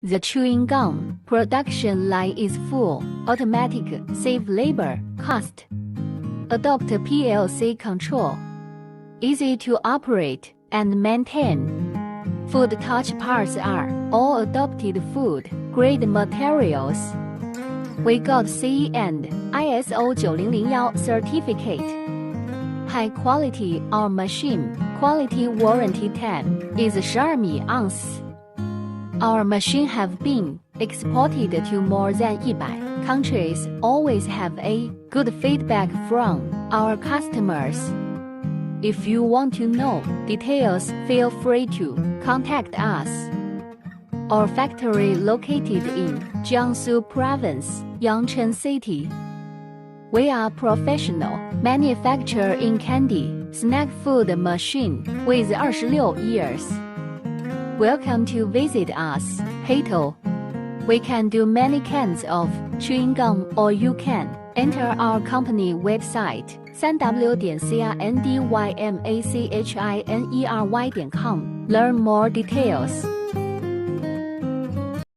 The chewing gum production line is full, automatic, save labor, cost. Adopt PLC control. Easy to operate and maintain. Food touch parts are all adopted food grade materials. We got CE and ISO 9001 certificate. High quality, our machine quality warranty time is 12 months. Our machine have been exported to more than 100 countries, always have a good feedback from our customers. If you want to know details, feel free to contact us. Our factory located in Jiangsu Province, Yangcheng City. We are professional manufacturer in candy, snack food machine with 26 years. Welcome to visit us, Haitel. We can do many kinds of chewing gum, or you can enter our company website www.crndymachiner.com. Learn more details.